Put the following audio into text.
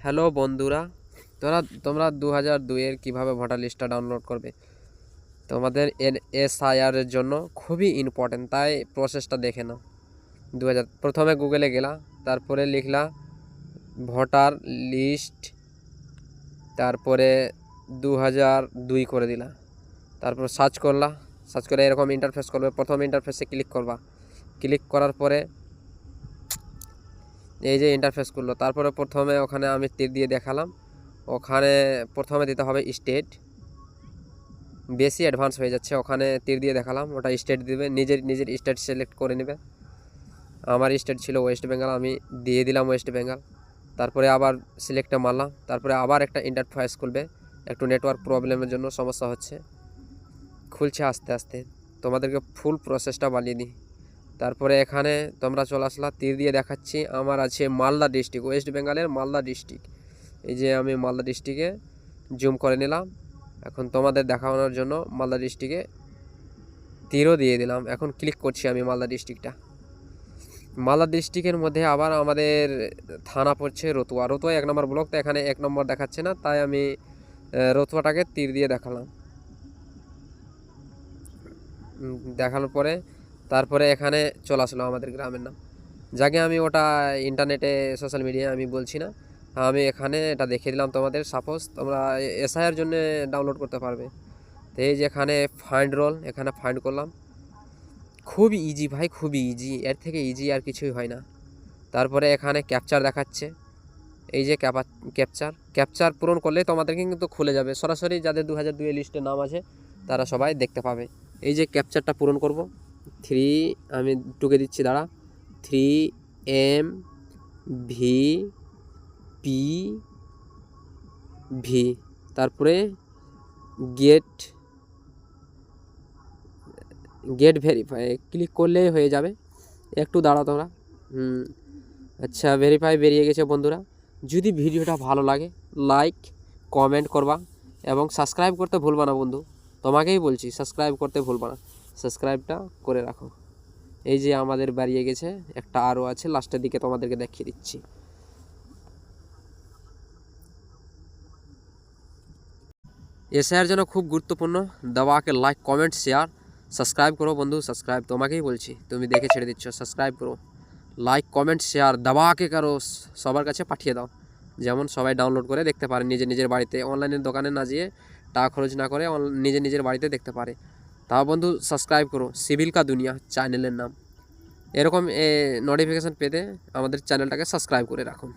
Hello বন্ধুরা, তোমরা 2002-এর কীভাবে ভোটার লিস্টটা ডাউনলোড করবে। তোমাদের এসআইআর এর জন্য খুবই ইম্পর্টেন্ট, তাই প্রসেসটা দেখে নাও। প্রথমে গুগলে গেলা, তারপরে লিখলা ভোটার লিস্ট, তারপরে 2002 করে দিলা, তারপর সার্চ করলা। সার্চ করে এরকম ইন্টারফেস করবে। প্রথম ইন্টারফেসে ক্লিক করবা। ক্লিক করার পরে এই যে ইন্টারফেস করলো, তারপরে প্রথমে ওখানে আমি তীর দিয়ে দেখালাম। ওখানে প্রথমে দিতে হবে স্টেট, বেশি অ্যাডভান্স হয়ে যাচ্ছে। ওখানে তীর দিয়ে দেখালাম, ওটা স্টেট দিবে। নিজের স্টেট সিলেক্ট করে নেবে। আমার স্টেট ছিল ওয়েস্ট বেঙ্গল, আমি দিয়ে দিলাম ওয়েস্ট বেঙ্গল। তারপরে আবার সিলেক্টে মারলাম, তারপরে আবার একটা ইন্টারফেস খুলবে। একটু নেটওয়ার্ক প্রবলেমের জন্য সমস্যা হচ্ছে, খুলছে আস্তে আস্তে। তোমাদেরকে ফুল প্রসেসটা বানিয়ে দিই। তারপরে এখানে তোমরা চলে আসলা, তীর দিয়ে দেখাচ্ছি আমার আছে মালদা ডিস্ট্রিক্ট, ওয়েস্ট বেঙ্গলের মালদা ডিস্ট্রিক্ট। এই যে আমি মালদা ডিস্ট্রিক্টে জুম করে নিলাম। এখন তোমাদের দেখানোর জন্য মালদা ডিস্ট্রিক্টে তীরও দিয়ে দিলাম। এখন ক্লিক করছি আমি মালদা ডিস্ট্রিক্টটা। মালদা ডিস্ট্রিক্টের মধ্যে আবার আমাদের থানা পড়ছে রতুয়া। রতুয়া 1 নম্বর ব্লক, তো এখানে 1 নম্বর দেখাচ্ছে না, তাই আমি রতুয়াটাকে তীর দিয়ে দেখালাম। দেখানোর পরে তারপরে এখানে চলে আসলো আমাদের গ্রামের নাম। যাকে আমি ওটা ইন্টারনেটে সোশ্যাল মিডিয়ায় আমি বলছি না, আমি এখানে এটা দেখিয়ে দিলাম তোমাদের। সাপোজ তোমরা এসআইআর জন্য ডাউনলোড করতে পারবে। তো এই যে এখানে ফাইন্ড রোল, এখানে ফাইন্ড করলাম। খুব ইজি ভাই, খুবই ইজি, এর থেকে ইজি আর কিছুই হয় না। তারপরে এখানে ক্যাপচার দেখাচ্ছে। এই যে ক্যাপচার পূরণ করলে তোমাদেরকে কিন্তু খুলে যাবে সরাসরি। যাদের 2002 লিস্টে নাম আছে তারা সবাই দেখতে পাবে। এই যে ক্যাপচারটা পূরণ করব। 3 আমি টুকে দিচ্ছি, দাঁড়া। 3MVP, তারপরে গেট ভেরিফাই ক্লিক করলেই হয়ে যাবে। একটু দাঁড়াও তোমরা। আচ্ছা, ভেরিফাই বেরিয়ে গেছে বন্ধুরা। যদি ভিডিওটা ভালো লাগে লাইক কমেন্ট করবা এবং সাবস্ক্রাইব করতে ভুলবা না বন্ধু। তোমাকেই বলছি, সাবস্ক্রাইব করতে ভুলবা না, সাবস্ক্রাইবটা করে রাখো। এই যে আমাদের বেরিয়ে গেছে, একটা আরও আছে, লাস্টের দিকে তোমাদেরকে দেখিয়ে দিচ্ছি। এসআইআর জন্য খুব গুরুত্বপূর্ণ। দাবাকে লাইক কমেন্ট শেয়ার সাবস্ক্রাইব করো বন্ধু। সাবস্ক্রাইব তোমাকেই বলছি, তুমি দেখে ছেড়ে দিচ্ছ। সাবস্ক্রাইব করো, লাইক কমেন্ট শেয়ার দাবাকে কারো সবার কাছে পাঠিয়ে দাও, যেমন সবাই ডাউনলোড করে দেখতে পারে নিজের বাড়িতে, অনলাইনের দোকানে না যেয়ে টাকা খরচ না করে নিজের বাড়িতে দেখতে পারে। তা বন্ধু সাবস্ক্রাইব করো, সিভিল কা দুনিয়া চ্যানেলের নাম। এরকম নোটিফিকেশান পেতে আমাদের চ্যানেলটাকে সাবস্ক্রাইব করে রাখুন।